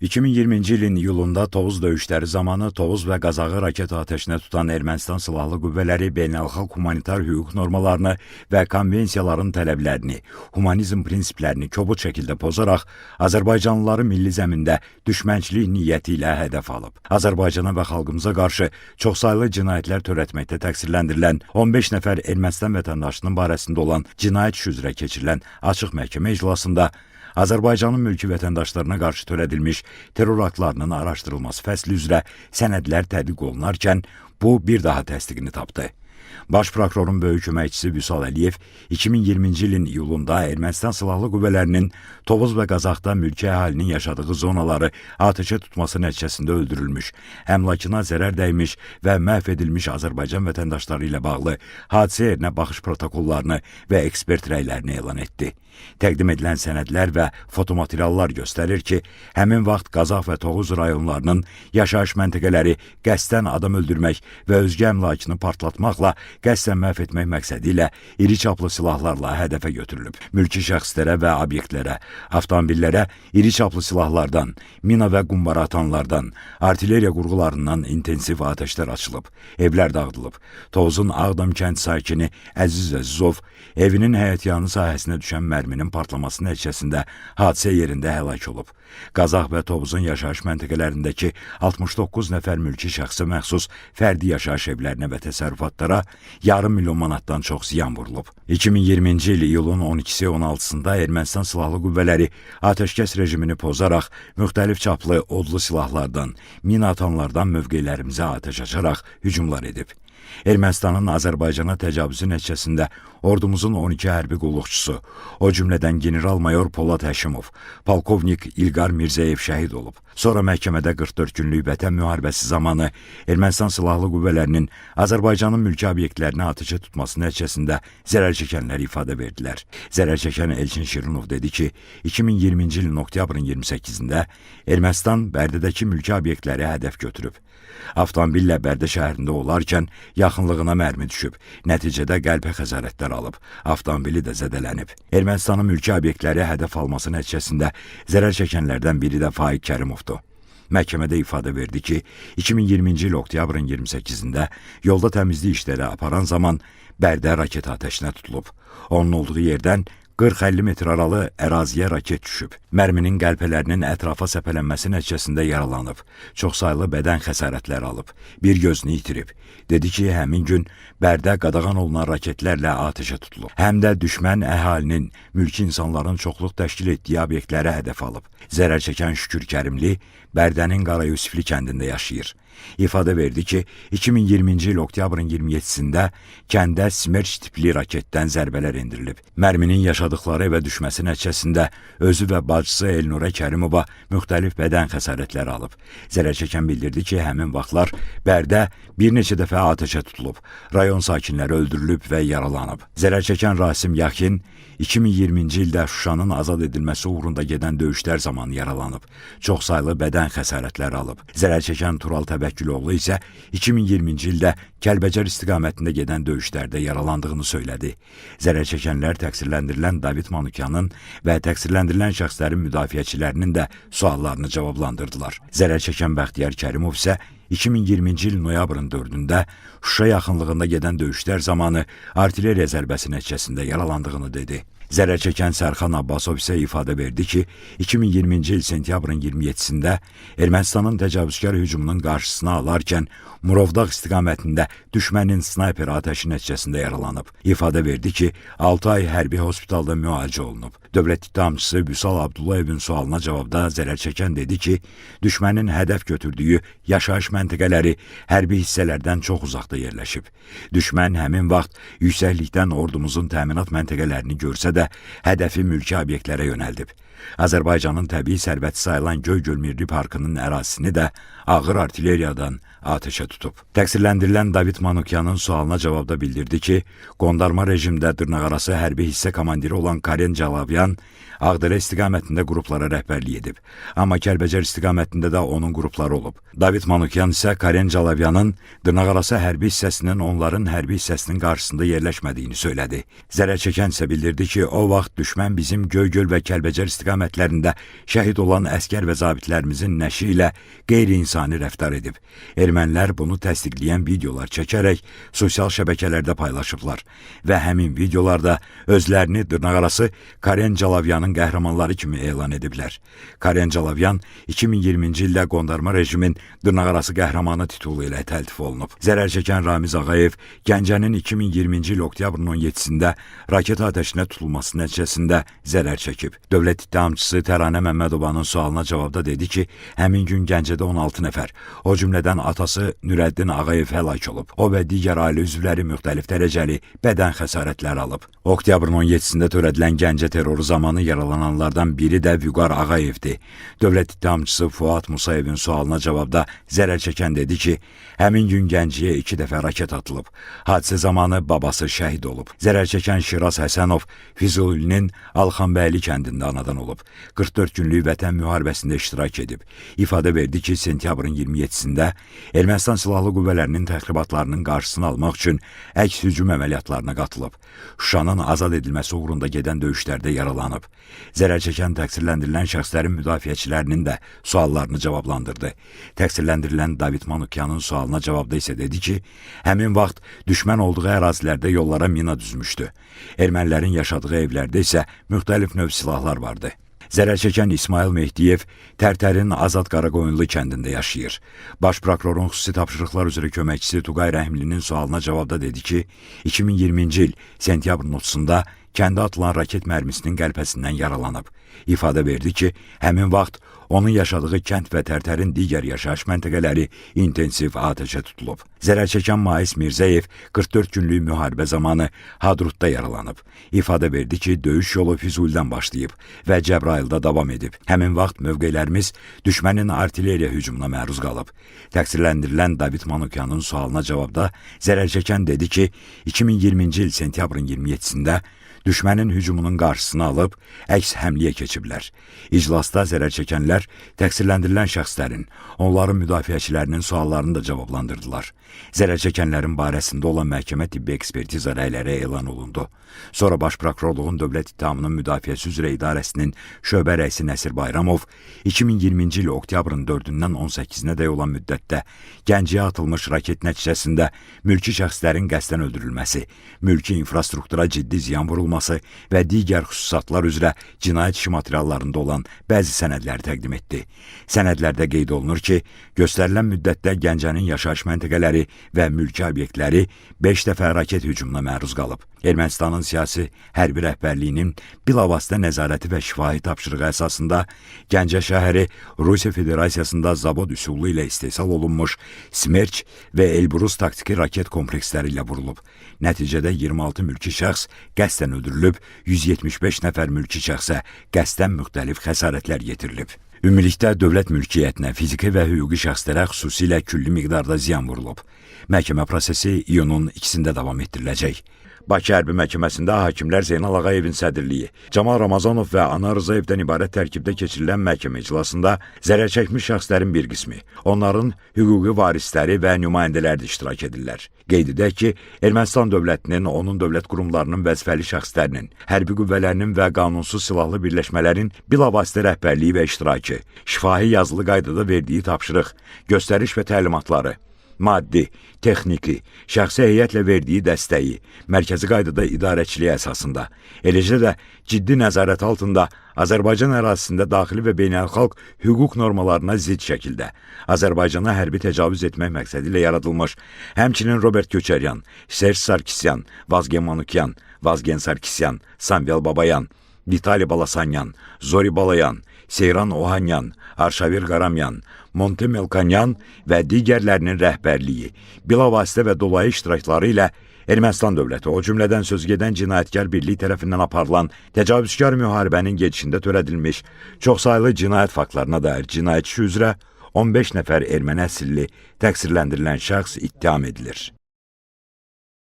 2020-ci ilin iyulunda Tovuz döyüşləri zamanı Tovuz və Qazağı raket atəşinə tutan Ermənistan Silahlı Qüvvələri beynəlxalq humanitar hüquq normalarını və konvensiyaların tələblərini, humanizm prinsiplərini kobud şəkildə pozaraq Azərbaycanlıları milli zəmində düşmənçilik niyyəti ilə hədəf alıb. Azərbaycana və xalqımıza qarşı çoxsaylı cinayətlər törətməkdə təqsirləndirilən 15 nəfər Ermənistan vətəndaşının barəsində olan cinayət işi üzrə keçirilən açıq məhkəmə iclasında Azərbaycanın mülki vətəndaşlarına qarşı törədilmiş terror aktlarının araşdırılması fəsli üzrə sənədlər tədqiq olunarkən bu bir daha təsdiqini tapdı. Baş prokurorun böyük köməkçisi Vüsal Əliyev 2020-ci ilin iyulunda Ermənistan Silahlı Qüvvələrinin Tovuz və Qazaxda mülki əhalinin yaşadığı zonaları atəşə tutması nəticəsində öldürülmüş, əmlakına zərər dəymiş və məhv edilmiş Azərbaycan vətəndaşları ilə bağlı hadisə yerinə baxış protokollarını və ekspert rəylərini elan etdi. Təqdim edilən sənədlər və fotomateriallar göstərir ki, həmin vaxt Qazax və Tovuz rayonlarının yaşayış məntəqələri qəsdən adam öldürmək və özgə əmlakını partlatmaqla qəsdən məhv etmək məqsədi ilə iri çaplı silahlarla hədəfə götürülüb. Mülki şəxslərə və obyektlərə, avtomobillərə iri çaplı silahlardan, mina və qumbara atanlardan, artilleriya qurğularından intensiv atəşlər açılıb, evlər dağıdılıb. Tovuzun Ağdam kənd sakini Əziz Əzizov evinin həyətyanı sahəsinə düşən mərminin partlaması nəticəsində hadisə yerində həlak olub. Qazax və Tovuzun yaşayış məntəqələrindəki 69 nəfər mülki şəxsə məxsus fərdi yaşayış evlərinə və təsərrüfatlara yarım milyon manatdan çox ziyan vurulub. 2020-ci il iyulun 12-si 16-sında Ermənistan Silahlı Qüvvələri atəşkəs rejimini pozaraq müxtəlif çaplı odlu silahlardan, mina atanlardan mövqelərimizə atəş açaraq hücumlar edib. Ermənistanın Azərbaycana təcavüzü nəticəsində ordumuzun 12 hərbi qulluqçusu, o cümlədən general-mayor Polad Həşimov, polkovnik İlqar Mirzəyev şəhid olub. Sonra məhkəmədə 44 günlük Vətən müharibəsi zamanı Ermənistan Silahlı Qüvvələrinin Azərbaycanın mülki obyektlərini atəşə tutması nəticəsində zərər çəkənlər ifadə verdilər. Zərər çəkən Elçin Şirinov dedi ki, 2020-ci ilin oktyabrın 28-də Ermənistan Bərdədəki mülki obyektləri hədəf götürüb. Avtomobillə Bərdə şəhərində olarkən yaxınlığına mərmi düşüb, nəticədə qəlbə xəsarətlər alıb, avtomobili də zədələnib. Ermənistanın mülki obyektləri hədəf alması nəticəsində zərər çəkənlərdən biri də Faiq Kərimovdur. Məhkəmədə ifadə verdi ki, 2020-ci il oktyabrın 28-də yolda təmizlik işləri aparan zaman Bərdə raket atəşinə tutulub. Onun olduğu yerdən 40-50 metr aralı əraziyə raket düşüb. Mərminin qəlpələrinin ətrafa səpələnməsi nəticəsində yaralanıb, çoxsaylı bədən xəsarətləri alıb, bir gözünü itirib. Dedi ki, həmin gün Bərdə qadağan olunan raketlərlə atəşə tutulub. Həm də düşmən əhalinin, mülki insanların çoxluq təşkil etdiyi obyektlərə hədəf alıb. Zərər çəkən Şükür Kərimli Bərdənin Qarayusifli kəndində yaşayır. İfadə verdi ki, 2020-ci il oktyabrın 27-sində kəndə Smerç tipli raketdən zərbələr endirilib. Mərminin yaşadıkları evə düşməsi nəticəsində özü və bacısı Elnurə Kərimova müxtəlif bədən xəsarətləri alıb. Zərər çəkən bildirdi ki, həmin vaxtlar Bərdə bir neçə dəfə atəşə tutulub, rayon sakinləri öldürülüb və yaralanıb. Zərər çəkən Rasim Yaxin 2020-ci ildə Şuşanın azad edilməsi uğrunda gedən döyüşlər zamanı yaralanıb, çoxsaylı bədən xəsarətləri alıb. Zərər çəkən Tural Təbəkküloğlu isə 2020-ci ildə Kəlbəcər istiqamətində gedən döyüşlərdə yaralandığını söylədi. Zərər çəkənlər təqsirləndirilən David Manukyanın və təqsirləndirilən şəxslərin müdafiəçilərinin də suallarını cavablandırdılar. Zərər çəkən Bəxtiyar Kərimov isə 2020-ci il noyabrın 4-də Şuşa yaxınlığında gedən döyüşlər zamanı artilleriya zərbəsi nəticəsində yaralandığını dedi. Zərər çəkən Sərxan Abbasov isə ifadə verdi ki, 2020-ci il sentyabrın 27-sində Ermənistanın təcavüzkar hücumunun qarşısını alarkən Murovdağ istiqamətində düşmənin snayper atəşi nəticəsində yaralanıb. İfadə verdi ki, 6 ay hərbi hospitalda müalicə olunub. Dövlət ittihamçısı Vüsal Abdullayevin sualına cavabda zərər çəkən dedi ki, düşmənin hədəf götürdüyü yaşayış məntəqələri hərbi hissələrdən çox uzaqda yerləşib. Düşmən həmin vaxt yüksəklikdən ordumuzun təminat məntəqələrini görsə də hədəfi mülki obyektlərə yönəldib. Azərbaycanın təbii sərvəti sayılan Göygöl Milli Parkının ərazisini də ağır artilleriyadan atəşə tutub. Təqsirləndirilən David Manukyanın sualına cavabda bildirdi ki, qondarma rejimdə dırnaqarası hərbi hissə komandiri olan Karen Calavyan Ağdərə istiqamətində qruplara rəhbərlik edib, amma Kəlbəcər istiqamətində də onun qrupları olub. David Manukyan isə Karen Calavyanın dırnaqarası hərbi hissəsinin onların hərbi hissəsinin qarşısında yerləşmədiyini söylədi. Zərər çəkən isə bildirdi ki, o vaxt düşmən bizim Göygöl və Kəlbəcər istiqamətində istiqamətlərində şəhid olan əskər və zabitlərimizin nəşi ilə qeyri-insani rəftar edib. Ermənilər bunu təsdiqləyən videolar çəkərək sosial şəbəkələrdə paylaşıblar və həmin videolarda özlərini dırnaqarası Karen Calavyanın qəhrəmanları kimi elan ediblər. Karen Calavyan 2020-ci ildə qondarma rejimin dırnaqarası qəhrəmanı titulu ilə təltif olunub. Zərər çəkən Ramiz Ağayev Gəncənin 2020-ci il oktyabrın 17-sində raket atəşinə tutulması nəticəsində zərər çəkib. Dövlət ittihamçısı Təranə Məmmədovanın sualına cavabda dedi ki, həmin gün Gəncədə 16 nəfər, o cümlədən atası Nürəddin Ağayev həlak olub. O və digər ailə üzvləri müxtəlif dərəcəli bədən xəsarətləri alıb. Oktyabrın 17-sində törədilən Gəncə terroru zamanı yaralananlardan biri də Vüqar Ağayevdir. Dövlət ittihamçısı Fuad Musayevin sualına cavabda zərər çəkən dedi ki, həmin gün Gəncəyə 2 dəfə raket atılıb. Hadisə zamanı babası şəhid olub. Zərər çəkən Şiraz Həsənov Füzulinin Alxanbəyli kəndində anadan olub. 44 günlük vətən müharibəsində iştirak edib. İfadə verdi ki, sentyabrın 27-sində Ermənistan Silahlı Qüvvələrinin təxribatlarının qarşısını almaq üçün əks hücum əməliyyatlarına qatılıb. Şuşanın azad edilməsi uğrunda gedən döyüşlərdə yaralanıb. Zərər çəkən təqsirləndirilən şəxslərin müdafiəçilərinin də suallarını cavablandırdı. Təqsirləndirilən David Manukyanın sualına cavabda isə dedi ki, həmin vaxt düşmən olduğu ərazilərdə yollara mina düzmüşdü. Ermənilərin yaşadığı evlərdə isə müxtəlif növ silahlar vardı. Zərər çəkən İsmail Mehdiyev Tərtərin Azad Qaraqoyunlu kəndində yaşayır. Baş prokurorun xüsusi tapşırıqlar üzrə köməkçisi Tuqay Rəhimlinin sualına cavabda dedi ki, 2020-ci il sentyabrın 30-da kəndə atılan raket mərmisinin qəlpəsindən yaralanıb. İfadə verdi ki, həmin vaxt onun yaşadığı kənd və Tərtərin digər yaşayış məntəqələri intensiv atəşə tutulub. Zərər çəkən Mais Mirzəyev 44 günlük müharibə zamanı Hadrutda yaralanıb. İfadə verdi ki, döyüş yolu Füzulidən başlayıb və Cəbrayılda davam edib. Həmin vaxt mövqelərimiz düşmənin artilleriya hücumuna məruz qalıb. Təqsirləndirilən David Manukyanın sualına cavabda zərər çəkən dedi ki, 2020-ci il sentyabrın 27-sində düşmənin hücumunun qarşısını alıb, əks həmliyə keçiblər. İclasda zərər çəkənlər təqsirləndirilən şəxslərin, onların müdafiəçilərinin suallarını da cavablandırdılar. Zərər çəkənlərin barəsində olan məhkəmə tibbi ekspertiza rəyləri elan olundu. Sonra Baş Prokurorluğun Dövlət İttihamının Müdafiəsi üzrə İdarəsinin şöbə rəisi Nəsir Bayramov 2020-ci il oktyabrın 4-dən 18-nə dək olan müddətdə Gəncəyə atılmış raket nəticəsində mülki şəxslərin qəsdən öldürülməsi, mülki infrastruktura ciddi ziyan vurulması və digər xüsusatlar üzrə cinayət işi materiallarında olan bəzi sənədləri təqdim etdi. Sənədlərdə qeyd olunur ki, göstərilən müddətdə Gəncənin yaşayış məntəqələri və mülki obyektləri 5 dəfə raket hücumuna məruz qalıb. Ermənistanın siyasi hərbi rəhbərliyinin bilavasitə nəzarəti və şifahi tapşırığı əsasında Gəncə şəhəri Rusiya Federasiyasında zavod üsulu ilə istehsal olunmuş Smerç və Elbrus taktiki raket kompleksləri ilə vurulub. Nəticədə 26 mülki şəxs qəsdən öldürülüb, 175 nəfər mülki şəxsə qəsdən müxtəlif xəsarətlər yetirilib. Ümumilikdə dövlət mülkiyyətinə, fiziki və hüquqi şəxslərə xüsusilə külli miqdarda ziyan vurulub. Məhkəmə prosesi iyunun 2-sində davam etdiriləcək. Bakı Hərbi Məhkəməsində hakimlər Zeynal Ağayevin sədrliyi, Camal Ramazanov və Anar Rızayevdən ibarət tərkibdə keçirilən məhkəmə iclasında zərər çəkmiş şəxslərin bir qismi, onların hüquqi varisləri və nümayəndələri də iştirak edirlər. Qeyd edək ki, Ermənistan dövlətinin, onun dövlət qurumlarının vəzifəli şəxslərinin, hərbi qüvvələrinin və qanunsuz silahlı birləşmələrin bilavasitə rəhbərliyi və iştirakı, şifahi yazılı qaydada verdiyi tapşırıq, göstəriş və təlimatları, maddi, texniki, şəxsi heyətlə verdiyi dəstəyi, mərkəzi qaydada idarəçiliyi əsasında, eləcə də ciddi nəzarət altında Azərbaycan ərazisində daxili və beynəlxalq hüquq normalarına zidd şəkildə Azərbaycana hərbi təcavüz etmək məqsədi ilə yaradılmış, həmçinin Robert Köçəryan, Serj Sarkisyan, Vazgen Manukyan, Vazgen Sarkisyan, Samvel Babayan, Vitali Balasanyan, Zori Balayan, Seyran Ohanyan, Arşavir Qaramyan, Monte Melkanyan və digərlərinin rəhbərliyi, bilavasitə və dolayı iştirakları ilə Ermənistan dövləti, o cümlədən sözgedən cinayətkar birlik tərəfindən aparılan təcavüzkar müharibənin gedişində törədilmiş çoxsaylı cinayət faktlarına dair cinayət işi üzrə 15 nəfər erməni əsilli təqsirləndirilən şəxs ittiham edilir.